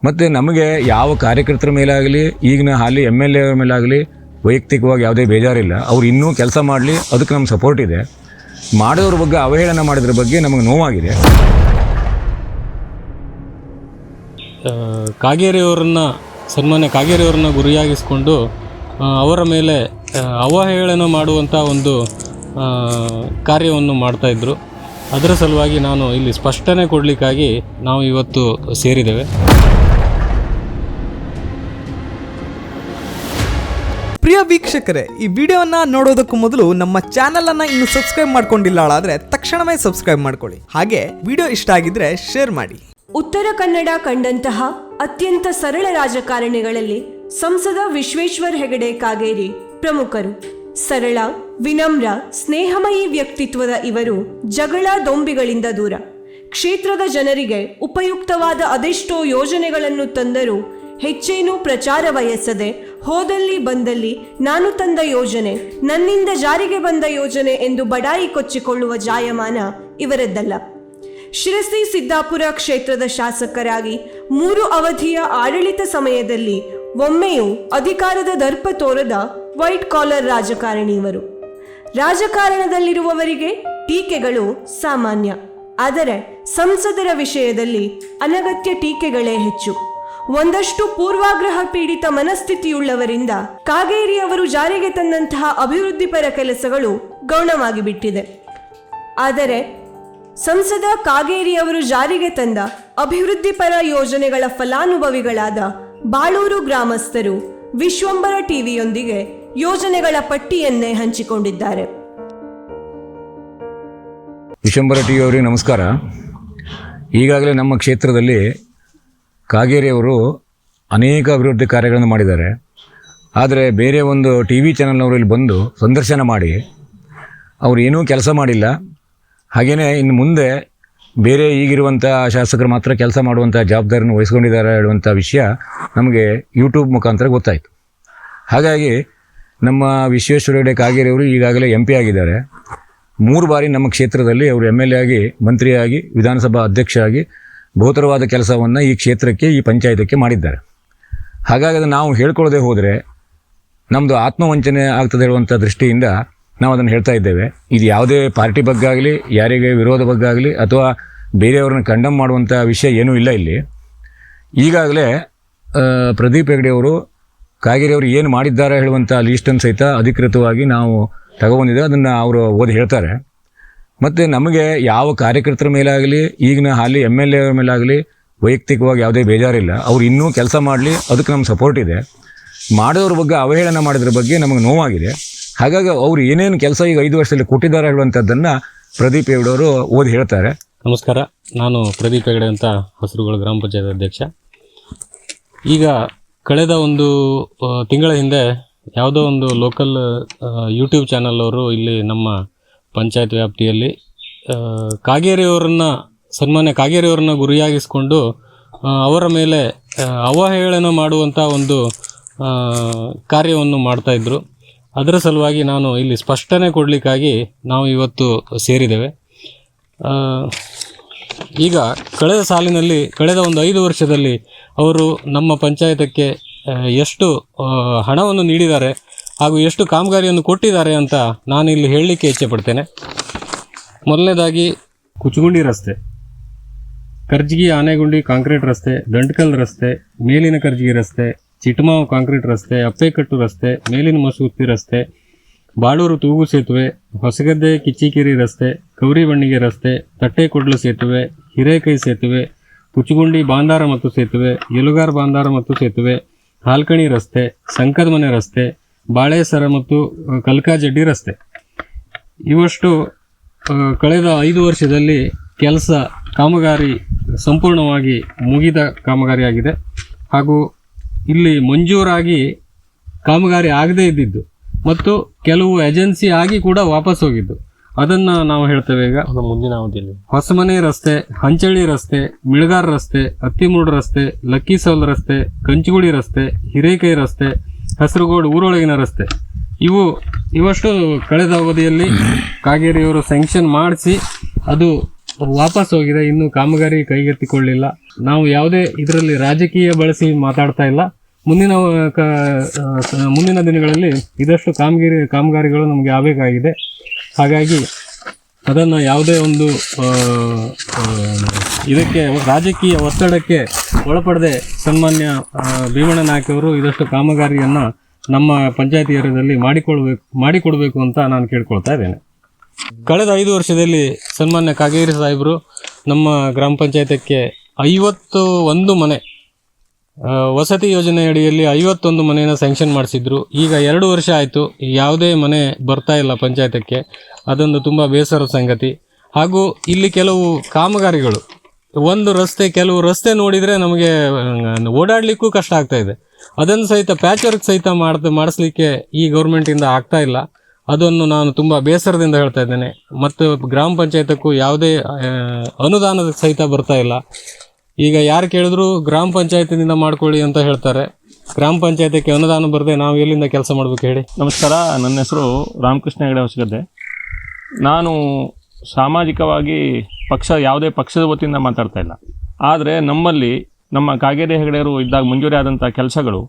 ಮತ್ತು ನಮಗೆ ಯಾವ ಕಾರ್ಯಕರ್ತರ ಮೇಲಾಗಲಿ ಈಗಿನ ಹಾಲಿ MLA ಮೇಲಾಗಲಿ ವೈಯಕ್ತಿಕವಾಗಿ ಯಾವುದೇ ಬೇಜಾರಿಲ್ಲ. ಅವ್ರು ಇನ್ನೂ ಕೆಲಸ ಮಾಡಲಿ, ಅದಕ್ಕೆ ನಮ್ಮ ಸಪೋರ್ಟ್ ಇದೆ. ಮಾಡೋದ್ರ ಬಗ್ಗೆ ಅವಹೇಳನ ಮಾಡಿದ್ರ ಬಗ್ಗೆ ನಮಗೆ ನೋವಾಗಿದೆ. ಸನ್ಮಾನ್ಯ ಕಾಗೇರಿಯವರನ್ನ ಗುರಿಯಾಗಿಸಿಕೊಂಡು ಅವರ ಮೇಲೆ ಅವಹೇಳನ ಮಾಡುವಂಥ ಒಂದು ಕಾರ್ಯವನ್ನು ಮಾಡ್ತಾಯಿದ್ರು. ಅದರ ಸಲುವಾಗಿ ನಾನು ಇಲ್ಲಿ ಸ್ಪಷ್ಟನೆ ಕೊಡಲಿಕ್ಕಾಗಿ ನಾವು ಇವತ್ತು ಸೇರಿದ್ದೇವೆ. ಪ್ರಿಯ ವೀಕ್ಷಕರೇ, ಈ ವಿಡಿಯೋನ ನೋಡೋದಕ್ಕೂ ಮೊದಲು ನಮ್ಮ ಚಾನಲನ್ನು ಇನ್ನೂ ಸಬ್ಸ್ಕ್ರೈಬ್ ಮಾಡ್ಕೊಂಡಿಲ್ಲ ಆದರೆ ತಕ್ಷಣವೇ ಸಬ್ಸ್ಕ್ರೈಬ್ ಮಾಡ್ಕೊಳ್ಳಿ. ಹಾಗೆ ವಿಡಿಯೋ ಇಷ್ಟ ಆಗಿದ್ರೆ ಶೇರ್ ಮಾಡಿ. ಉತ್ತರ ಕನ್ನಡ ಕಂಡಂತಹ ಅತ್ಯಂತ ಸರಳ ರಾಜಕಾರಣಿಗಳಲ್ಲಿ ಸಂಸದ ವಿಶ್ವೇಶ್ವರ ಹೆಗಡೆ ಕಾಗೇರಿ ಪ್ರಮುಖರು. ಸರಳ, ವಿನಮ್ರ, ಸ್ನೇಹಮಯಿ ವ್ಯಕ್ತಿತ್ವದ ಇವರು ಜಗಳ ದೊಂಬಿಗಳಿಂದ ದೂರ. ಕ್ಷೇತ್ರದ ಜನರಿಗೆ ಉಪಯುಕ್ತವಾದ ಅದೆಷ್ಟೋ ಯೋಜನೆಗಳನ್ನು ತಂದರೂ ಹೆಚ್ಚೇನೂ ಪ್ರಚಾರ ವಹಿಸದೆ ಹೋದಲ್ಲಿ ಬಂದಲ್ಲಿ ನಾನು ತಂದ ಯೋಜನೆ, ನನ್ನಿಂದ ಜಾರಿಗೆ ಬಂದ ಯೋಜನೆ ಎಂದು ಬಡಾಯಿ ಕೊಚ್ಚಿಕೊಳ್ಳುವ ಜಾಯಮಾನ ಇವರದ್ದಲ್ಲ. ಶಿರಸಿ ಸಿದ್ದಾಪುರ ಕ್ಷೇತ್ರದ ಶಾಸಕರಾಗಿ 3 ಅವಧಿಯ ಆಡಳಿತ ಸಮಯದಲ್ಲಿ ಒಮ್ಮೆಯೂ ಅಧಿಕಾರದ ದರ್ಪ ತೋರದ ವೈಟ್ ಕಾಲರ್ ರಾಜಕಾರಣಿ ಇವರು. ರಾಜಕಾರಣದಲ್ಲಿರುವವರಿಗೆ ಟೀಕೆಗಳು ಸಾಮಾನ್ಯ, ಆದರೆ ಸಂಸದರ ವಿಷಯದಲ್ಲಿ ಅನಗತ್ಯ ಟೀಕೆಗಳೇ ಹೆಚ್ಚು. ಒಂದಷ್ಟು ಪೂರ್ವಾಗ್ರಹ ಪೀಡಿತ ಮನಸ್ಥಿತಿಯುಳ್ಳವರಿಂದ ಕಾಗೇರಿ ಅವರು ಜಾರಿಗೆ ತಂದಂತಹ ಅಭಿವೃದ್ಧಿಪರ ಕೆಲಸಗಳು ಗೌಣವಾಗಿ ಬಿಟ್ಟಿದೆ. ಆದರೆ ಸಂಸದ ಕಾಗೇರಿ ಅವರು ಜಾರಿಗೆ ತಂದ ಅಭಿವೃದ್ಧಿಪರ ಯೋಜನೆಗಳ ಫಲಾನುಭವಿಗಳಾದ ಬಾಳೂರು ಗ್ರಾಮಸ್ಥರು ವಿಶ್ವಂಬರ ಟಿವಿಯೊಂದಿಗೆ ಯೋಜನೆಗಳ ಪಟ್ಟಿಯನ್ನೇ ಹಂಚಿಕೊಂಡಿದ್ದಾರೆ. ವಿಶ್ವಂಬರ ಟಿವಿ ಅವರಿಗೆ ನಮಸ್ಕಾರ. ಈಗಾಗಲೇ ನಮ್ಮ ಕ್ಷೇತ್ರದಲ್ಲಿ ಕಾಗೇರಿಯವರು ಅನೇಕ ಅಭಿವೃದ್ಧಿ ಕಾರ್ಯಗಳನ್ನು ಮಾಡಿದ್ದಾರೆ. ಆದರೆ ಬೇರೆ ಒಂದು TV ಚಾನಲ್ನವರು ಇಲ್ಲಿ ಬಂದು ಸಂದರ್ಶನ ಮಾಡಿ ಅವರು ಏನೂ ಕೆಲಸ ಮಾಡಿಲ್ಲ, ಹಾಗೆಯೇ ಇನ್ನು ಮುಂದೆ ಬೇರೆ ಈಗಿರುವಂಥ ಶಾಸಕರು ಮಾತ್ರ ಕೆಲಸ ಮಾಡುವಂಥ ಜವಾಬ್ದಾರಿಯನ್ನು ವಹಿಸ್ಕೊಂಡಿದ್ದಾರೆ ಹೇಳುವಂಥ ವಿಷಯ ನಮಗೆ ಯೂಟ್ಯೂಬ್ ಮುಖಾಂತರ ಗೊತ್ತಾಯಿತು. ಹಾಗಾಗಿ ನಮ್ಮ ವಿಶ್ವೇಶ್ವರ ಹೆಗಡೆ ಕಾಗೇರಿಯವರು ಈಗಾಗಲೇ MP ಆಗಿದ್ದಾರೆ. 3 ಬಾರಿ ನಮ್ಮ ಕ್ಷೇತ್ರದಲ್ಲಿ ಅವರು MLA ಆಗಿ, ಮಂತ್ರಿಯಾಗಿ, ವಿಧಾನಸಭಾ ಅಧ್ಯಕ್ಷ ಆಗಿ ಬಹುತರವಾದ ಕೆಲಸವನ್ನು ಈ ಕ್ಷೇತ್ರಕ್ಕೆ, ಈ ಪಂಚಾಯತಕ್ಕೆ ಮಾಡಿದ್ದಾರೆ. ಹಾಗಾಗಿ ಅದನ್ನು ನಾವು ಹೇಳ್ಕೊಳ್ಳದೆ ಹೋದರೆ ನಮ್ಮದು ಆತ್ಮವಂಚನೆ ಆಗ್ತದೆ ಹೇಳುವಂಥ ದೃಷ್ಟಿಯಿಂದ ನಾವು ಅದನ್ನು ಹೇಳ್ತಾ ಇದ್ದೇವೆ. ಇದು ಯಾವುದೇ ಪಾರ್ಟಿ ಬಗ್ಗೆ ಆಗಲಿ, ಯಾರಿಗೆ ವಿರೋಧ ಬಗ್ಗೆ ಆಗಲಿ ಅಥವಾ ಬೇರೆಯವ್ರನ್ನ ಕಂಡಮ್ ಮಾಡುವಂಥ ವಿಷಯ ಏನೂ ಇಲ್ಲ ಇಲ್ಲಿ. ಈಗಾಗಲೇ ಪ್ರದೀಪ್ ಹೆಗಡೆ ಅವರು ಕಾಗೇರಿಯವರು ಏನು ಮಾಡಿದ್ದಾರೆ ಹೇಳುವಂಥ ಲೀಸ್ಟನ್ನು ಸಹಿತ ಅಧಿಕೃತವಾಗಿ ನಾವು ತಗೊಬಂದಿದ್ದೇವೆ. ಅದನ್ನು ಅವರು ಓದಿ ಹೇಳ್ತಾರೆ. ಮತ್ತು ನಮಗೆ ಯಾವ ಕಾರ್ಯಕರ್ತರ ಮೇಲಾಗಲಿ ಈಗಿನ ಹಾಲಿ MLA ಮೇಲಾಗಲಿ ವೈಯಕ್ತಿಕವಾಗಿ ಯಾವುದೇ ಬೇಜಾರಿಲ್ಲ. ಅವ್ರು ಇನ್ನೂ ಕೆಲಸ ಮಾಡಲಿ, ಅದಕ್ಕೆ ನಮ್ಮ ಸಪೋರ್ಟ್ ಇದೆ. ಮಾಡೋದ್ರ ಬಗ್ಗೆ ಅವಹೇಳನ ಮಾಡಿದ್ರ ಬಗ್ಗೆ ನಮಗೆ ನೋವಾಗಿದೆ. ಹಾಗಾಗಿ ಅವರು ಏನೇನು ಕೆಲಸ ಈಗ 5 ವರ್ಷದಲ್ಲಿ ಕೊಟ್ಟಿದ್ದಾರೆ ಹೇಳುವಂಥದ್ದನ್ನು ಪ್ರದೀಪ್ ಹೆಗಡೆ ಅವರು ಓದಿ ಹೇಳ್ತಾರೆ. ನಮಸ್ಕಾರ, ನಾನು ಪ್ರದೀಪ್ ಹೆಗಡೆ ಅಂತ ಹಸಿರುಗಳು ಗ್ರಾಮ ಪಂಚಾಯತ್ ಅಧ್ಯಕ್ಷ. ಈಗ ಕಳೆದ ಒಂದು ತಿಂಗಳ ಹಿಂದೆ ಯಾವುದೋ ಒಂದು ಲೋಕಲ್ ಯೂಟ್ಯೂಬ್ ಚಾನಲ್ ಅವರು ಇಲ್ಲಿ ನಮ್ಮ ಪಂಚಾಯತ್ ವ್ಯಾಪ್ತಿಯಲ್ಲಿ ಸನ್ಮಾನ್ಯ ಕಾಗೇರಿಯವರನ್ನ ಗುರಿಯಾಗಿಸಿಕೊಂಡು ಅವರ ಮೇಲೆ ಅವಹೇಳನ ಮಾಡುವಂಥ ಒಂದು ಕಾರ್ಯವನ್ನು ಮಾಡ್ತಾಯಿದ್ರು. ಅದರ ಸಲುವಾಗಿ ನಾನು ಇಲ್ಲಿ ಸ್ಪಷ್ಟನೆ ಕೊಡಲಿಕ್ಕಾಗಿ ನಾವು ಇವತ್ತು ಸೇರಿದ್ದೇವೆ. ಈಗ ಕಳೆದ ಒಂದು 5 ವರ್ಷದಲ್ಲಿ ಅವರು ನಮ್ಮ ಪಂಚಾಯತಕ್ಕೆ ಎಷ್ಟು ಹಣವನ್ನು ನೀಡಿದ್ದಾರೆ ಹಾಗೂ ಎಷ್ಟು ಕಾಮಗಾರಿಯನ್ನು ಕೊಟ್ಟಿದ್ದಾರೆ ಅಂತ ನಾನು ಇಲ್ಲಿ ಹೇಳಲಿಕ್ಕೆ ಇಚ್ಛೆಪಡ್ತೇನೆ. ಮೊದಲನೇದಾಗಿ ಕುಚಗುಂಡಿ ರಸ್ತೆ, ಕರ್ಜಗಿ ಆನೆಗುಂಡಿ ಕಾಂಕ್ರೀಟ್ ರಸ್ತೆ, ದಂಡಕಲ್ ರಸ್ತೆ, ಮೇಲಿನ ಕರ್ಜಗಿ ರಸ್ತೆ, ಚಿಟಮಾವು ಕಾಂಕ್ರೀಟ್ ರಸ್ತೆ, ಅಪ್ಪೇಕಟ್ಟು ರಸ್ತೆ, ಮೇಲಿನ ಮಸೂತಿ ರಸ್ತೆ, ಬಾಳೂರು ತೂಗು ಸೇತುವೆ, ಹೊಸಗದ್ದೆ ಕಿಚ್ಚಿಕೇರಿ ರಸ್ತೆ, ಕೌರಿ ಬಣ್ಣಿಗೆ ರಸ್ತೆ, ತಟ್ಟೆಕೊಡ್ಲು ಸೇತುವೆ, ಹಿರೇಕೈ ಸೇತುವೆ, ಕುಚಗುಂಡಿ ಬಾಂದಾರ ಮತ್ತು ಸೇತುವೆ, ಯಲುಗಾರ್ ಬಾಂದಾರ ಮತ್ತು ಸೇತುವೆ, ಹಾಲ್ಕಣಿ ರಸ್ತೆ, ಸಂಕದಮನೆ ರಸ್ತೆ, ಬಾಳೆಸರ ಮತ್ತು ಕಲ್ಕಾಜಡ್ಡಿ ರಸ್ತೆ. ಇವಷ್ಟು ಕಳೆದ 5 ವರ್ಷದಲ್ಲಿ ಕಾಮಗಾರಿ ಸಂಪೂರ್ಣವಾಗಿ ಮುಗಿದ ಕಾಮಗಾರಿಯಾಗಿದೆ. ಹಾಗೂ ಇಲ್ಲಿ ಮಂಜೂರಾಗಿ ಕಾಮಗಾರಿ ಆಗದೇ ಇದ್ದಿದ್ದು ಮತ್ತು ಕೆಲವು ಏಜೆನ್ಸಿ ಆಗಿ ಕೂಡ ವಾಪಸ್ ಹೋಗಿದ್ದು, ಅದನ್ನು ನಾವು ಹೇಳ್ತೇವೆ. ಈಗ ಮುಂದಿನ ಅವಧಿಯಲ್ಲಿ ಹೊಸಮನೆ ರಸ್ತೆ, ಹಂಚಳ್ಳಿ ರಸ್ತೆ, ಮಿಳ್ಗಾರ್ ರಸ್ತೆ, ಅತ್ತಿಮೂಡು ರಸ್ತೆ, ಲಕ್ಕಿಸೌಲ್ ರಸ್ತೆ, ಕಂಚುಗುಡಿ ರಸ್ತೆ, ಹಿರೇಕೈ ರಸ್ತೆ, ಹಸಿರುಗೋಡು ಊರೊಳಗಿನ ರಸ್ತೆ, ಇವಷ್ಟು ಕಳೆದ ಅವಧಿಯಲ್ಲಿ ಕಾಗೇರಿಯವರು ಸ್ಯಾಂಕ್ಷನ್ ಮಾಡಿಸಿ ಅದು ವಾಪಸ್ ಹೋಗಿದೆ, ಇನ್ನು ಕಾಮಗಾರಿ ಕೈಗೆತ್ತಿಕೊಳ್ಳಿಲ್ಲ. ನಾವು ಯಾವುದೇ ಇದರಲ್ಲಿ ರಾಜಕೀಯ ಬಳಸಿ ಮಾತಾಡ್ತಾ ಇಲ್ಲ. ಮುಂದಿನ ದಿನಗಳಲ್ಲಿ ಇದಷ್ಟು ಕಾಮಗಾರಿಗಳು ನಮಗೆ ಆಗಬೇಕಾಗಿದೆ. ಹಾಗಾಗಿ ಅದನ್ನು ಯಾವುದೇ ಒಂದು ಇದಕ್ಕೆ ರಾಜಕೀಯ ಒತ್ತಡಕ್ಕೆ ಒಳಪಡದೆ ಸನ್ಮಾನ್ಯ ಭೀಮಣ್ಣ ನಾಯ್ಕ ಅವರು ಇದಷ್ಟು ಕಾಮಗಾರಿಯನ್ನು ನಮ್ಮ ಪಂಚಾಯತಿ ಏರಿಯಾದಲ್ಲಿ ಮಾಡಿಕೊಡ್ಬೇಕು ಅಂತ ನಾನು ಕೇಳ್ಕೊಳ್ತಾ ಇದ್ದೇನೆ. ಕಳೆದ 5 ವರ್ಷದಲ್ಲಿ ಸನ್ಮಾನ್ಯ ಕಾಗೇರಿ ಸಾಹೇಬರು ನಮ್ಮ ಗ್ರಾಮ ಪಂಚಾಯತಕ್ಕೆ 51 ಮನೆ ವಸತಿ ಯೋಜನೆ ಅಡಿಯಲ್ಲಿ 51 ಮನೆಯನ್ನು ಸ್ಯಾಂಕ್ಷನ್ ಮಾಡಿಸಿದ್ರು. ಈಗ 2 ವರ್ಷ ಆಯಿತು, ಯಾವುದೇ ಮನೆ ಬರ್ತಾ ಇಲ್ಲ ಪಂಚಾಯತಕ್ಕೆ. ಅದೊಂದು ತುಂಬ ಬೇಸರದ ಸಂಗತಿ. ಹಾಗೂ ಇಲ್ಲಿ ಕೆಲವು ಕಾಮಗಾರಿಗಳು, ಕೆಲವು ರಸ್ತೆ ನೋಡಿದರೆ ನಮಗೆ ಓಡಾಡಲಿಕ್ಕೂ ಕಷ್ಟ ಆಗ್ತಾ ಇದೆ. ಅದನ್ನು ಸಹಿತ ಪ್ಯಾಚ್ ವರ್ಕ್ ಸಹಿತ ಮಾಡಿಸ್ಲಿಕ್ಕೆ ಈ ಗೌರ್ಮೆಂಟಿಂದ ಆಗ್ತಾ ಇಲ್ಲ. ಅದನ್ನು ನಾನು ತುಂಬ ಬೇಸರದಿಂದ ಹೇಳ್ತಾ ಇದ್ದೇನೆ. ಮತ್ತು ಗ್ರಾಮ ಪಂಚಾಯತಕ್ಕೂ ಯಾವುದೇ ಅನುದಾನದ ಸಹಿತ ಬರ್ತಾ ಇಲ್ಲ. ಈಗ ಯಾರು ಕೇಳಿದ್ರು ಗ್ರಾಮ ಪಂಚಾಯತಿನಿಂದ ಮಾಡ್ಕೊಳ್ಳಿ ಅಂತ ಹೇಳ್ತಾರೆ. ಗ್ರಾಮ ಪಂಚಾಯತಕ್ಕೆ ಅನುದಾನ ಬರದೆ ನಾವು ಎಲ್ಲಿಂದ ಕೆಲಸ ಮಾಡಬೇಕು ಹೇಳಿ? ನಮಸ್ಕಾರ, ನನ್ನ ಹೆಸರು ರಾಮಕೃಷ್ಣ ಹೆಗಡೆ ಹೊಸಗದ್ದೆ. ನಾನು ಸಾಮಾಜಿಕವಾಗಿ ಯಾವುದೇ ಪಕ್ಷದ ವತಿಯಿಂದ ಮಾತಾಡ್ತಾ ಇಲ್ಲ. ಆದರೆ ನಮ್ಮಲ್ಲಿ ನಮ್ಮ ಕಾಗೇರಿ ಹೆಗಡೆಯವರು ಇದ್ದಾಗ ಮಂಜೂರಿ ಆದಂಥ ಕೆಲಸಗಳು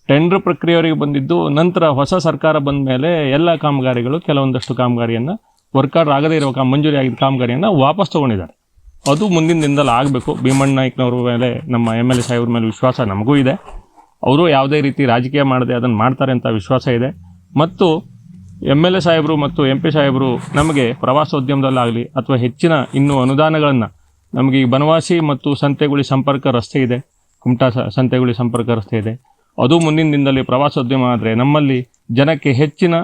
ಟೆಂಡರ್ ಪ್ರಕ್ರಿಯೆಯವರಿಗೆ ಬಂದಿದ್ದು, ನಂತರ ಹೊಸ ಸರ್ಕಾರ ಬಂದ ಮೇಲೆ ಎಲ್ಲ ಕಾಮಗಾರಿಗಳು ಕೆಲವೊಂದಷ್ಟು ಕಾಮಗಾರಿಯನ್ನು ವರ್ಕರ್ ಆಗದೇ ಇರೋ ಮಂಜೂರಿ ಆಗಿದ್ದ ಕಾಮಗಾರಿಯನ್ನು ವಾಪಸ್ ತೊಗೊಂಡಿದ್ದಾರೆ. ಅದು ಮುಂದಿನ ದಿನದಲ್ಲಿ ಆಗಬೇಕು. ಭೀಮಣ್ಣ ನಾಯ್ಕನವ್ರ ಮೇಲೆ, ನಮ್ಮ MLA ಸಾಹೇಬ್ರ ಮೇಲೆ ವಿಶ್ವಾಸ ನಮಗೂ ಇದೆ. ಅವರು ಯಾವುದೇ ರೀತಿ ರಾಜಕೀಯ ಮಾಡದೆ ಅದನ್ನು ಮಾಡ್ತಾರೆ ಅಂತ ವಿಶ್ವಾಸ ಇದೆ. ಮತ್ತು MLA ಸಾಹೇಬರು ಮತ್ತು MP ಸಾಹೇಬರು ನಮಗೆ ಪ್ರವಾಸೋದ್ಯಮದಲ್ಲಾಗಲಿ ಅಥವಾ ಹೆಚ್ಚಿನ ಇನ್ನೂ ಅನುದಾನಗಳನ್ನು ನಮಗೆ ಈ ಬನವಾಸಿ ಮತ್ತು ಸಂತೆಗುಳಿ ಸಂಪರ್ಕ ರಸ್ತೆ ಇದೆ, ಕುಮಟಾ ಸಂತೆಗುಳಿ ಸಂಪರ್ಕ ರಸ್ತೆ ಇದೆ. ಅದು ಮುಂದಿನ ದಿನದಲ್ಲಿ ಪ್ರವಾಸೋದ್ಯಮ ಆದರೆ ನಮ್ಮಲ್ಲಿ ಜನಕ್ಕೆ ಹೆಚ್ಚಿನ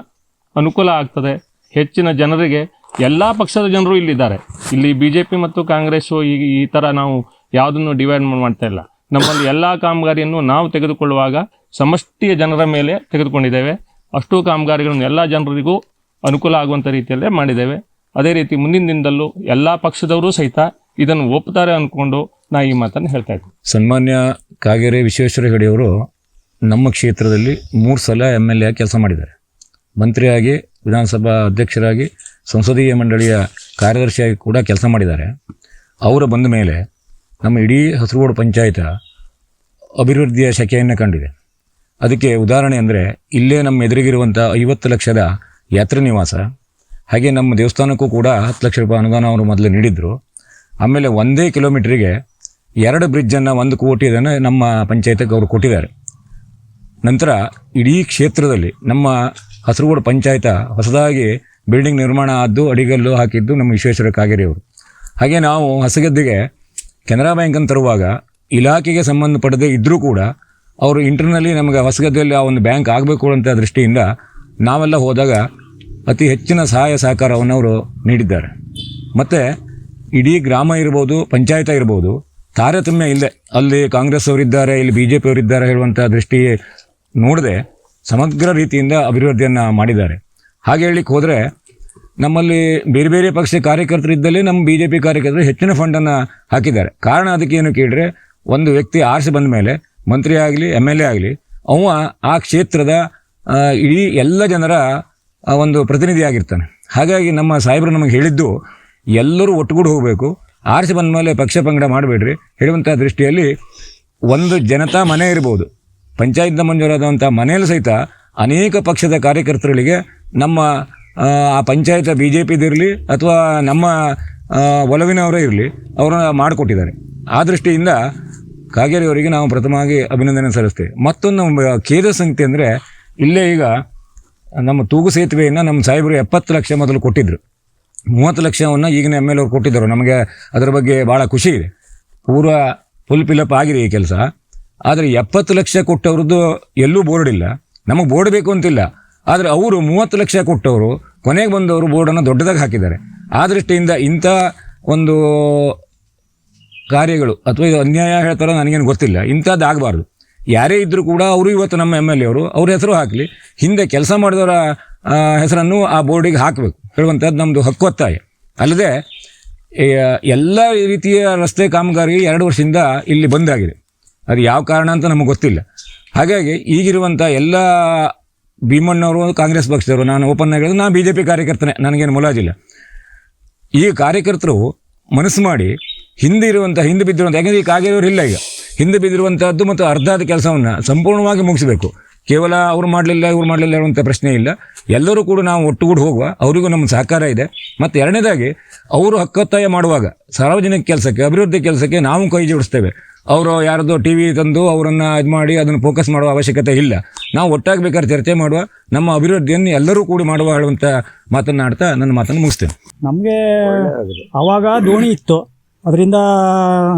ಅನುಕೂಲ ಆಗ್ತದೆ. ಹೆಚ್ಚಿನ ಜನರಿಗೆ ಎಲ್ಲ ಪಕ್ಷದ ಜನರು ಇಲ್ಲಿದ್ದಾರೆ. ಇಲ್ಲಿ BJP ಮತ್ತು ಕಾಂಗ್ರೆಸ್ಸು ಈ ಥರ ನಾವು ಯಾವುದನ್ನು ಡಿವೈಡ್ ಮಾಡ್ತಾ ಇಲ್ಲ. ನಮ್ಮಲ್ಲಿ ಎಲ್ಲ ಕಾಮಗಾರಿಯನ್ನು ನಾವು ತೆಗೆದುಕೊಳ್ಳುವಾಗ ಸಮಷ್ಟಿಯ ಜನರ ಮೇಲೆ ತೆಗೆದುಕೊಂಡಿದ್ದೇವೆ. ಅಷ್ಟು ಕಾಮಗಾರಿಗಳನ್ನು ಎಲ್ಲ ಜನರಿಗೂ ಅನುಕೂಲ ಆಗುವಂಥ ರೀತಿಯಲ್ಲೇ ಮಾಡಿದ್ದೇವೆ. ಅದೇ ರೀತಿ ಮುಂದಿನ ದಿನದಲ್ಲೂ ಎಲ್ಲ ಪಕ್ಷದವರು ಸಹಿತ ಇದನ್ನು ಒಪ್ತಾರೆ ಅಂದ್ಕೊಂಡು ನಾ ಈ ಮಾತನ್ನು ಹೇಳ್ತಾ ಇದ್ದೀನಿ. ಸನ್ಮಾನ್ಯ ಕಾಗೇರಿ ವಿಶ್ವೇಶ್ವರ ಹೆಗಡೆಯವರು ನಮ್ಮ ಕ್ಷೇತ್ರದಲ್ಲಿ 3 ಸಲ MLA ಕೆಲಸ ಮಾಡಿದ್ದಾರೆ. ಮಂತ್ರಿಯಾಗಿ, ವಿಧಾನಸಭಾ ಅಧ್ಯಕ್ಷರಾಗಿ, ಸಂಸದೀಯ ಮಂಡಳಿಯ ಕಾರ್ಯದರ್ಶಿಯಾಗಿ ಕೂಡ ಕೆಲಸ ಮಾಡಿದ್ದಾರೆ. ಅವರ ಬಂದ ಮೇಲೆ ನಮ್ಮ ಇಡೀ ಹಸರಗೋಡು ಪಂಚಾಯತ ಅಭಿವೃದ್ಧಿಯ ಶಕೆಯನ್ನು ಕಂಡಿದೆ. ಅದಕ್ಕೆ ಉದಾಹರಣೆ ಅಂದರೆ ಇಲ್ಲೇ ನಮ್ಮ ಎದುರಿಗಿರುವಂಥ 50 ಲಕ್ಷದ ಯಾತ್ರಾ ನಿವಾಸ, ಹಾಗೆ ನಮ್ಮ ದೇವಸ್ಥಾನಕ್ಕೂ ಕೂಡ 10 ಲಕ್ಷ ರೂಪಾಯಿ ಅನುದಾನ ಅವರು ಮೊದಲು ನೀಡಿದರು. ಆಮೇಲೆ 1 ಕಿಲೋಮೀಟ್ರಿಗೆ 2 ಬ್ರಿಡ್ಜನ್ನು 1 ಕೋಟಿ ಅದನ್ನು ನಮ್ಮ ಪಂಚಾಯತಕ್ಕೆ ಅವರು ಕೊಟ್ಟಿದ್ದಾರೆ. ನಂತರ ಇಡೀ ಕ್ಷೇತ್ರದಲ್ಲಿ ನಮ್ಮ ಹಸರಗೋಡು ಪಂಚಾಯತ ಹೊಸದಾಗಿ ಬಿಲ್ಡಿಂಗ್ ನಿರ್ಮಾಣ ಆದ್ದು, ಅಡಿಗಲ್ಲು ಹಾಕಿದ್ದು ನಮ್ಮ ವಿಶ್ವೇಶ್ವರ ಕಾಗೇರಿಯವರು. ಹಾಗೆ ನಾವು ಹೊಸಗದ್ದೆಗೆ ಕೆನರಾ ಬ್ಯಾಂಕನ್ನು ತರುವಾಗ ಇಲಾಖೆಗೆ ಸಂಬಂಧಪಡದೇ ಇದ್ದರೂ ಕೂಡ ಅವರು ಇಂಟರ್ನಲ್ಲಿ ನಮಗೆ ಹೊಸಗದ್ದೆಯಲ್ಲಿ ಆ ಒಂದು ಬ್ಯಾಂಕ್ ಆಗಬೇಕು ಅಂತ ದೃಷ್ಟಿಯಿಂದ ನಾವೆಲ್ಲ ಹೋದಾಗ ಅತಿ ಹೆಚ್ಚಿನ ಸಹಾಯ ಸಹಕಾರವನ್ನು ಅವರು ನೀಡಿದ್ದಾರೆ. ಮತ್ತು ಇಡೀ ಗ್ರಾಮ ಇರ್ಬೋದು, ಪಂಚಾಯತ ಇರ್ಬೋದು, ತಾರತಮ್ಯ ಇಲ್ಲದೆ ಅಲ್ಲಿ ಕಾಂಗ್ರೆಸ್ ಅವರಿದ್ದಾರೆ, ಇಲ್ಲಿ BJP ಅವರಿದ್ದಾರೆ ಹೇಳುವಂಥ ದೃಷ್ಟಿ ನೋಡದೆ ಸಮಗ್ರ ರೀತಿಯಿಂದ ಅಭಿವೃದ್ಧಿಯನ್ನು ಮಾಡಿದ್ದಾರೆ. ಹಾಗೆ ಹೇಳಲಿಕ್ಕೆ ಹೋದರೆ ನಮ್ಮಲ್ಲಿ ಬೇರೆ ಬೇರೆ ಪಕ್ಷ ಕಾರ್ಯಕರ್ತರಿದ್ದಲ್ಲಿ ನಮ್ಮ BJP ಕಾರ್ಯಕರ್ತರು ಹೆಚ್ಚಿನ ಫಂಡನ್ನು ಹಾಕಿದ್ದಾರೆ. ಕಾರಣ ಅದಕ್ಕೆ ಏನು ಕೇಳಿದ್ರೆ, ಒಂದು ವ್ಯಕ್ತಿ ಆರಿಸಿ ಬಂದ ಮೇಲೆ ಮಂತ್ರಿ ಆಗಲಿ MLA ಆಗಲಿ ಅವ ಆ ಕ್ಷೇತ್ರದ ಇಡೀ ಎಲ್ಲ ಜನರ ಒಂದು ಪ್ರತಿನಿಧಿಯಾಗಿರ್ತಾನೆ. ಹಾಗಾಗಿ ನಮ್ಮ ಸಾಹೇಬರು ನಮಗೆ ಹೇಳಿದ್ದು ಎಲ್ಲರೂ ಒಟ್ಟುಗೂಡಿ ಹೋಗಬೇಕು, ಆರಿಸಿ ಬಂದ ಮೇಲೆ ಪಕ್ಷ ಪಂಗಡ ಮಾಡಬೇಡ್ರಿ ಹೇಳುವಂಥ ದೃಷ್ಟಿಯಲ್ಲಿ ಒಂದು ಜನತಾ ಮನೆ ಇರ್ಬೋದು, ಪಂಚಾಯತ್ನ ಮಂಜೂರಾದಂಥ ಮನೆಯಲ್ಲಿ ಸಹಿತ ಅನೇಕ ಪಕ್ಷದ ಕಾರ್ಯಕರ್ತರುಗಳಿಗೆ ನಮ್ಮ ಆ ಪಂಚಾಯತ್ BJPದಿರಲಿ ಅಥವಾ ನಮ್ಮ ಒಲವಿನವರೇ ಇರಲಿ ಅವರನ್ನು ಮಾಡಿಕೊಟ್ಟಿದ್ದಾರೆ. ಆ ದೃಷ್ಟಿಯಿಂದ ಕಾಗೇರಿಯವರಿಗೆ ನಾವು ಪ್ರಥಮವಾಗಿ ಅಭಿನಂದನೆ ಸಲ್ಲಿಸ್ತೇವೆ. ಮತ್ತೊಂದು ಖೇದ ಸಂಗತಿ ಅಂದರೆ, ಇಲ್ಲೇ ಈಗ ನಮ್ಮ ತೂಗು ಸೇತುವೆಯನ್ನು ನಮ್ಮ ಸಾಹೇಬರು 70 ಲಕ್ಷ ಮೊದಲು ಕೊಟ್ಟಿದ್ದರು. 30 ಲಕ್ಷವನ್ನು ಈಗಿನ MLA ಅವರು ಕೊಟ್ಟಿದ್ದರು. ನಮಗೆ ಅದರ ಬಗ್ಗೆ ಭಾಳ ಖುಷಿ ಇದೆ. ಪೂರ್ವ ಫುಲ್ ಫಿಲಪ್ ಆಗಿದೆ ಈ ಕೆಲಸ. ಆದರೆ 70 ಲಕ್ಷ ಕೊಟ್ಟವ್ರದ್ದು ಎಲ್ಲೂ ಬೋರ್ಡ್ ಇಲ್ಲ. ನಮಗೆ ಬೋರ್ಡ್ ಬೇಕು ಅಂತಿಲ್ಲ. ಆದರೆ ಅವರು 30 ಲಕ್ಷ ಕೊಟ್ಟವರು ಕೊನೆಗೆ ಬಂದವರು ಬೋರ್ಡನ್ನು ದೊಡ್ಡದಾಗಿ ಹಾಕಿದ್ದಾರೆ. ಆ ದೃಷ್ಟಿಯಿಂದ ಇಂಥ ಒಂದು ಕಾರ್ಯಗಳು ಅಥವಾ ಇದು ಅನ್ಯಾಯ ಹೇಳ್ತಾರೋ ನನಗೇನು ಗೊತ್ತಿಲ್ಲ, ಇಂಥದ್ದು ಆಗಬಾರ್ದು. ಯಾರೇ ಇದ್ದರೂ ಕೂಡ ಅವರು ಇವತ್ತು ನಮ್ಮ MLA ಅವರು ಅವ್ರ ಹೆಸರು ಹಾಕಲಿ, ಹಿಂದೆ ಕೆಲಸ ಮಾಡಿದವರ ಹೆಸರನ್ನು ಆ ಬೋರ್ಡಿಗೆ ಹಾಕಬೇಕು ಹೇಳುವಂಥದ್ದು ನಮ್ಮದು ಹಕ್ಕು ಒತ್ತಾಯ. ಅಲ್ಲದೆ ಎಲ್ಲ ರೀತಿಯ ರಸ್ತೆ ಕಾಮಗಾರಿ 2 ವರ್ಷದಿಂದ ಇಲ್ಲಿ ಬಂದಾಗಿದೆ. ಅದು ಯಾವ ಕಾರಣ ಅಂತ ನಮಗೆ ಗೊತ್ತಿಲ್ಲ. ಹಾಗಾಗಿ ಈಗಿರುವಂಥ ಎಲ್ಲ ಭೀಮಣ್ಣವರು ಕಾಂಗ್ರೆಸ್ ಪಕ್ಷದವರು, ನಾನು ಓಪನ್ ಆಗಿ ನಾನು BJP ಕಾರ್ಯಕರ್ತನೇ, ನನಗೇನು ಮುಲಾಜಿಲ್ಲ. ಈ ಕಾರ್ಯಕರ್ತರು ಮನಸ್ಸು ಮಾಡಿ ಹಿಂದೆ ಬಿದ್ದಿರುವಂಥ, ಯಾಕೆಂದರೆ ಈ ಕಾಗೇರಿಯವರು ಇಲ್ಲ ಈಗ, ಹಿಂದೆ ಬಿದ್ದಿರುವಂಥದ್ದು ಮತ್ತು ಅರ್ಧದ ಕೆಲಸವನ್ನು ಸಂಪೂರ್ಣವಾಗಿ ಮುಗಿಸಬೇಕು. ಕೇವಲ ಅವ್ರು ಮಾಡಲಿಲ್ಲ ಇವ್ರು ಮಾಡಲಿಲ್ಲ ಅನ್ನುವಂಥ ಪ್ರಶ್ನೆ ಇಲ್ಲ. ಎಲ್ಲರೂ ಕೂಡ ನಾವು ಒಟ್ಟುಗೂಡಿ ಹೋಗುವ, ಅವರಿಗೂ ನಮ್ಮ ಸಹಕಾರ ಇದೆ. ಮತ್ತು ಎರಡನೇದಾಗಿ ಅವರು ಹಕ್ಕೊತ್ತಾಯ ಮಾಡುವಾಗ ಸಾರ್ವಜನಿಕ ಕೆಲಸಕ್ಕೆ, ಅಭಿವೃದ್ಧಿ ಕೆಲಸಕ್ಕೆ ನಾವು ಕೈ ಜೋಡಿಸ್ತೇವೆ. ಅವರು ಯಾರದೋ ಟಿ ವಿ ತಂದು ಅವರನ್ನು ಇದು ಮಾಡಿ ಅದನ್ನು ಫೋಕಸ್ ಮಾಡುವ ಅವಶ್ಯಕತೆ ಇಲ್ಲ. ನಾವು ಒಟ್ಟಾಗಿ ಬೇಕಾದ್ರೆ ಚರ್ಚೆ ಮಾಡುವ, ನಮ್ಮ ಅಭಿವೃದ್ಧಿಯನ್ನು ಎಲ್ಲರೂ ಕೂಡಿ ಮಾಡುವ ಹೇಳುವಂಥ ಮಾತನ್ನು ಆಡ್ತಾ ನನ್ನ ಮಾತನ್ನು ಮುಗಿಸ್ತೇನೆ. ನಮಗೆ ಆವಾಗ ದೋಣಿ ಇತ್ತು, ಅದರಿಂದ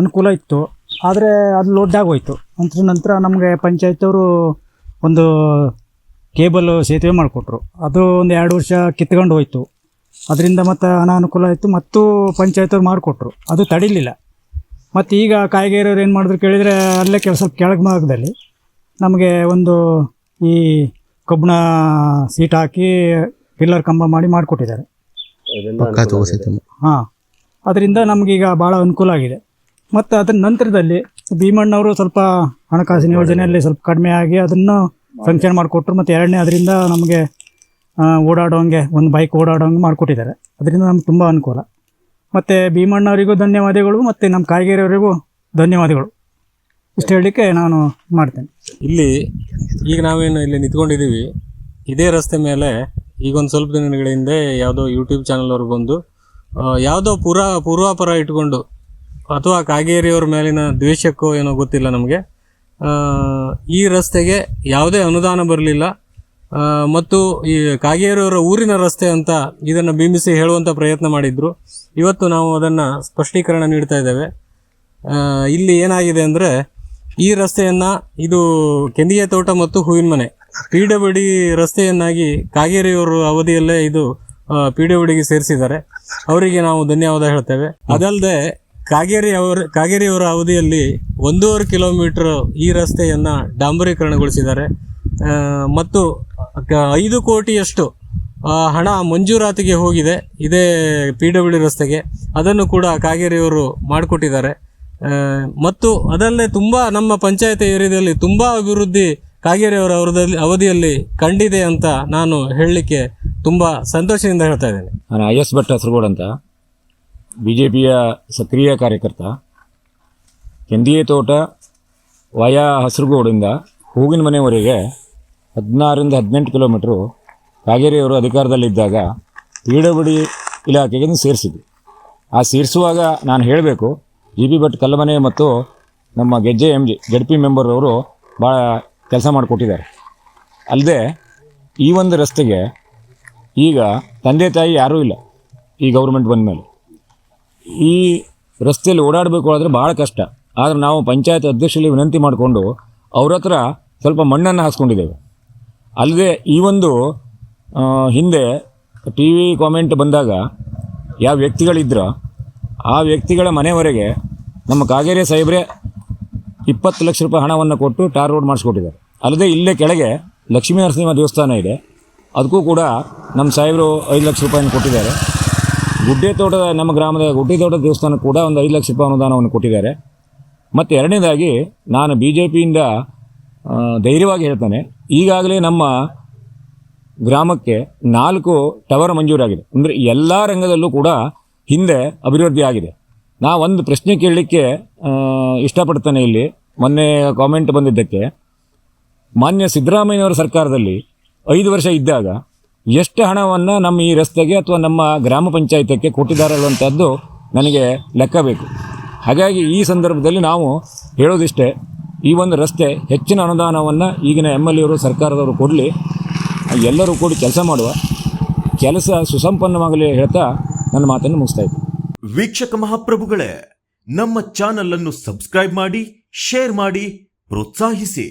ಅನುಕೂಲ ಇತ್ತು. ಆದರೆ ಅದು ಲೊಡ್ಡಾಗೋಯ್ತು. ನಂತರ ನಮಗೆ ಪಂಚಾಯತವರು ಒಂದು ಕೇಬಲ್ ಸೇತುವೆ ಮಾಡಿಕೊಟ್ರು. ಅದು ಒಂದು 2 ವರ್ಷ ಕಿತ್ಕೊಂಡು ಹೋಯಿತು. ಅದರಿಂದ ಮತ್ತು ಅನಾನುಕೂಲ ಆಯಿತು. ಮತ್ತು ಪಂಚಾಯತವ್ರು ಮಾಡಿಕೊಟ್ರು, ಅದು ತಡಿಲಿಲ್ಲ. ಮತ್ತು ಈಗ ಕಾಯಿಗೆರೆಯವ್ರು ಏನು ಮಾಡಿದ್ರು ಕೇಳಿದರೆ, ಅಲ್ಲೇ ಸ್ವಲ್ಪ ಕೆಳಗೆ ಭಾಗದಲ್ಲಿ ನಮಗೆ ಒಂದು ಈ ಕಬ್ಬಣ ಸೀಟ್ ಹಾಕಿ ಪಿಲ್ಲರ್ ಕಂಬ ಮಾಡಿಕೊಟ್ಟಿದ್ದಾರೆ. ಹಾಂ, ಅದರಿಂದ ನಮಗೀಗ ಭಾಳ ಅನುಕೂಲ ಆಗಿದೆ. ಮತ್ತು ಅದರ ನಂತರದಲ್ಲಿ ಭೀಮಣ್ಣವರು ಸ್ವಲ್ಪ ಹಣಕಾಸಿನ ಯೋಜನೆಯಲ್ಲಿ ಸ್ವಲ್ಪ ಕಡಿಮೆ ಆಗಿ ಅದನ್ನು ಫಂಕ್ಷನ್ ಮಾಡಿಕೊಟ್ರು. ಮತ್ತು ಎರಡನೇ ಅದರಿಂದ ನಮಗೆ ಓಡಾಡೋಂಗೆ ಒಂದು ಬೈಕ್ ಓಡಾಡೋಂಗೆ ಮಾಡಿಕೊಟ್ಟಿದ್ದಾರೆ. ಅದರಿಂದ ನಮ್ಗೆ ತುಂಬ ಅನುಕೂಲ. ಮತ್ತು ಭೀಮಣ್ಣವರಿಗೂ ಧನ್ಯವಾದಗಳು, ಮತ್ತು ನಮ್ಮ ಕಾಯಿಗೆರೆಯವರಿಗೂ ಧನ್ಯವಾದಗಳು. ಇಷ್ಟು ಹೇಳಲಿಕ್ಕೆ ನಾನು ಮಾಡ್ತೇನೆ. ಈಗ ನಾವೇನು ಇಲ್ಲಿ ನಿಂತ್ಕೊಂಡಿದ್ದೀವಿ, ಇದೇ ರಸ್ತೆ ಮೇಲೆ ಈಗ ಒಂದು ಸ್ವಲ್ಪ ದಿನಗಳ ಹಿಂದೆ ಯಾವುದೋ ಯೂಟ್ಯೂಬ್ ಚಾನಲ್ ಅವ್ರು ಬಂದು ಯಾವುದೋ ಪೂರ್ವಾಪರ ಇಟ್ಕೊಂಡು, ಅಥವಾ ಕಾಗೇರಿಯವ್ರ ಮೇಲಿನ ದ್ವೇಷಕ್ಕೋ ಏನೋ ಗೊತ್ತಿಲ್ಲ ನಮಗೆ, ಈ ರಸ್ತೆಗೆ ಯಾವುದೇ ಅನುದಾನ ಬರಲಿಲ್ಲ ಮತ್ತು ಈ ಕಾಗೇರಿಯವರ ಊರಿನ ರಸ್ತೆ ಅಂತ ಇದನ್ನು ಬಿಂಬಿಸಿ ಹೇಳುವಂಥ ಪ್ರಯತ್ನ ಮಾಡಿದ್ರು. ಇವತ್ತು ನಾವು ಅದನ್ನು ಸ್ಪಷ್ಟೀಕರಣ ನೀಡ್ತಾ ಇದ್ದೇವೆ. ಇಲ್ಲಿ ಏನಾಗಿದೆ ಅಂದರೆ, ಈ ರಸ್ತೆಯನ್ನು ಇದು ಕೆಂದಿಗೆ ತೋಟ ಮತ್ತು ಹೂವಿನ ಮನೆ PWD ರಸ್ತೆಯನ್ನಾಗಿ ಕಾಗೇರಿಯವರು ಅವಧಿಯಲ್ಲೇ ಇದು PWDಗೆ ಸೇರಿಸಿದ್ದಾರೆ. ಅವರಿಗೆ ನಾವು ಧನ್ಯವಾದ ಹೇಳ್ತೇವೆ. ಅದಲ್ಲದೆ ಕಾಗೇರಿಯವರ ಅವಧಿಯಲ್ಲಿ 1.5 ಕಿಲೋಮೀಟರ್ ಈ ರಸ್ತೆಯನ್ನು ಡಾಂಬರೀಕರಣಗೊಳಿಸಿದ್ದಾರೆ. ಮತ್ತು 5 ಕೋಟಿಯಷ್ಟು ಹಣ ಮಂಜೂರಾತಿಗೆ ಹೋಗಿದೆ ಇದೇ PWD ರಸ್ತೆಗೆ. ಅದನ್ನು ಕೂಡ ಕಾಗೇರಿಯವರು ಮಾಡಿಕೊಟ್ಟಿದ್ದಾರೆ. ಮತ್ತು ಅದಲ್ಲದೆ ತುಂಬ ನಮ್ಮ ಪಂಚಾಯತ್ ಏರಿಯಾದಲ್ಲಿ ತುಂಬ ಅಭಿವೃದ್ಧಿ ಕಾಗೇರಿಯವರ ಅವಧಿಯಲ್ಲಿ ಕಂಡಿದೆ ಅಂತ ನಾನು ಹೇಳಲಿಕ್ಕೆ ತುಂಬ ಸಂತೋಷದಿಂದ ಹೇಳ್ತಾ ಇದ್ದೇನೆ. ನಾನು IS ಭಟ್ ಹಸರಗೋಡು ಅಂತ, BJPಯ ಸಕ್ರಿಯ ಕಾರ್ಯಕರ್ತ. ಕೆಂದಿಗೆ ತೋಟ ವಯಾ ಹಸರಗೋಡಿಂದ ಹೂವಿನ ಮನೆಯವರೆಗೆ 16ರಿಂದ 18 ಕಿಲೋಮೀಟ್ರು ಕಾಗೇರಿಯವರು ಅಧಿಕಾರದಲ್ಲಿದ್ದಾಗ PWD ಇಲಾಖೆಗೆ ಸೇರಿಸಿದ್ವಿ. ಆ ಸೇರಿಸುವಾಗ ನಾನು ಹೇಳಬೇಕು, GB ಭಟ್ ಕಲ್ಲಮನೆ ಮತ್ತು ನಮ್ಮ ಗೆಜ್ಜೆ MG ZP ಮೆಂಬರ್ ಅವರು ಭಾಳ ಕೆಲಸ ಮಾಡಿಕೊಟ್ಟಿದ್ದಾರೆ. ಅಲ್ಲದೆ ಈ ಒಂದು ರಸ್ತೆಗೆ ಈಗ ತಂದೆ ತಾಯಿ ಯಾರೂ ಇಲ್ಲ ಈ ಗೌರ್ಮೆಂಟ್ ಬಂದ ಮೇಲೆ. ಈ ರಸ್ತೆಯಲ್ಲಿ ಓಡಾಡಬೇಕು ಆದರೆ ಭಾಳ ಕಷ್ಟ. ಆದರೆ ನಾವು ಪಂಚಾಯತ್ ಅಧ್ಯಕ್ಷರಲ್ಲಿ ವಿನಂತಿ ಮಾಡಿಕೊಂಡು ಅವ್ರ ಹತ್ರ ಸ್ವಲ್ಪ ಮಣ್ಣನ್ನು ಹಾಕ್ಸ್ಕೊಂಡಿದ್ದೇವೆ. ಅಲ್ಲದೆ ಈ ಒಂದು ಹಿಂದೆ TV ಕಾಮೆಂಟ್ ಬಂದಾಗ ಯಾವ ವ್ಯಕ್ತಿಗಳಿದ್ರೋ ಆ ವ್ಯಕ್ತಿಗಳ ಮನೆಯವರೆಗೆ ನಮ್ಮ ಕಾಗೇರಿ ಸಾಹೇಬ್ರೆ 20 ಲಕ್ಷ ರೂಪಾಯಿ ಹಣವನ್ನು ಕೊಟ್ಟು ಟಾರ್ ರೋಡ್ ಮಾಡಿಸ್ಕೊಟ್ಟಿದ್ದಾರೆ. ಅಲ್ಲದೆ ಇಲ್ಲೇ ಕೆಳಗೆ ಲಕ್ಷ್ಮೀ ನರಸಿಂಹ ದೇವಸ್ಥಾನ ಇದೆ, ಅದಕ್ಕೂ ಕೂಡ ನಮ್ಮ ಸಾಹೇಬರು 5 ಲಕ್ಷ ರೂಪಾಯಿನ ಕೊಟ್ಟಿದ್ದಾರೆ. ನಮ್ಮ ಗ್ರಾಮದ ಗುಡ್ಡೆ ತೋಟದ ದೇವಸ್ಥಾನಕ್ಕೆ ಕೂಡ ಒಂದು 5 ಲಕ್ಷ ರೂಪಾಯಿ ಅನುದಾನವನ್ನು ಕೊಟ್ಟಿದ್ದಾರೆ. ಮತ್ತು ಎರಡನೇದಾಗಿ ನಾನು BJPಯಿಂದ ಧೈರ್ಯವಾಗಿ ಹೇಳ್ತೇನೆ, ಈಗಾಗಲೇ ನಮ್ಮ ಗ್ರಾಮಕ್ಕೆ 4 ಟವರ್ ಮಂಜೂರಾಗಿದೆ. ಅಂದರೆ ಎಲ್ಲ ರಂಗದಲ್ಲೂ ಕೂಡ ಹಿಂದೆ ಅಭಿವೃದ್ಧಿ ಆಗಿದೆ. ನಾ ಒಂದು ಪ್ರಶ್ನೆ ಕೇಳಲಿಕ್ಕೆ ಇಷ್ಟಪಡ್ತೇನೆ. ಇಲ್ಲಿ ಮೊನ್ನೆ ಕಾಮೆಂಟ್ ಬಂದಿದ್ದಕ್ಕೆ, ಮಾನ್ಯ ಸಿದ್ದರಾಮಯ್ಯನವರ ಸರ್ಕಾರದಲ್ಲಿ 5 ವರ್ಷ ಇದ್ದಾಗ ಎಷ್ಟು ಹಣವನ್ನು ನಮ್ಮ ಈ ರಸ್ತೆಗೆ ಅಥವಾ ನಮ್ಮ ಗ್ರಾಮ ಪಂಚಾಯತಕ್ಕೆ ಕೊಟ್ಟಿದ್ದಾರೆ ಅನ್ನುವಂಥದ್ದು ನನಗೆ ಲೆಕ್ಕ ಬೇಕು. ಹಾಗಾಗಿ ಈ ಸಂದರ್ಭದಲ್ಲಿ ನಾವು ಹೇಳೋದಿಷ್ಟೇ, ಈ ಒಂದು ರಸ್ತೆ ಹೆಚ್ಚಿನ ಅನುದಾನವನ್ನು ಈಗಿನ MLA ಅವರು ಸರ್ಕಾರದವರು ಕೊಡಲಿ, ಎಲ್ಲರೂ ಕೂಡಿ ಕೆಲಸ ಮಾಡುವ, ಕೆಲಸ ಸುಸಂಪನ್ನವಾಗಲಿ ಹೇಳ್ತಾ ನನ್ನ ಮಾತನ್ನು ಮುಗಿಸ್ತಾ ಇದ್ದೀನಿ. ವೀಕ್ಷಕ ಮಹಾಪ್ರಭುಗಳೇ, ನಮ್ಮ ಚಾನಲ್ ಅನ್ನು ಸಬ್ಸ್ಕ್ರೈಬ್ ಮಾಡಿ, ಶೇರ್ ಮಾಡಿ, ಪ್ರೋತ್ಸಾಹಿಸಿ.